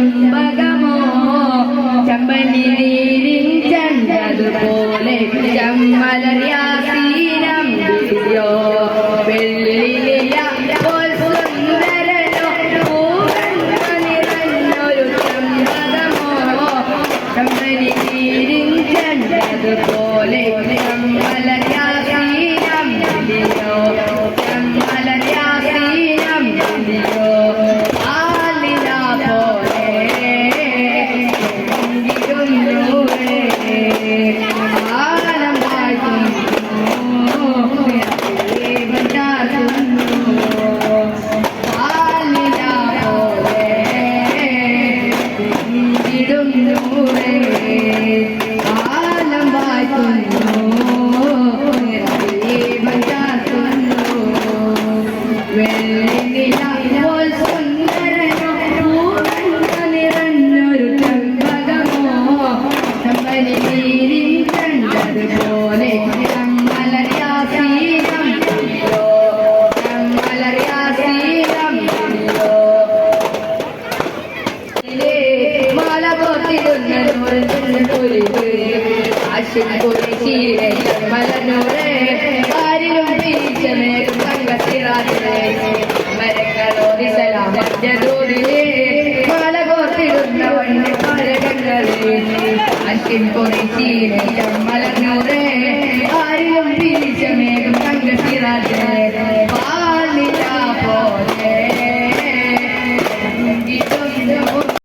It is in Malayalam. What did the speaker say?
ചമ്പകമോ ചമ്പനി നീരിൻ ചണ്ടതുപോലെ ചമ്മലയാസീനം വിരിയോ വെള്ളിലില പോൽ സുന്ദരനോ പൂവെണ്ണ നിറഞ്ഞൊരു ചമ്പകമോ ചമ്പനി നീരിൻ ചണ്ടതുപോലെ ചമ്മലയാസീനം വിരിയോ ചമ്മലയാസീനം വിരിയോ മലനൂറേ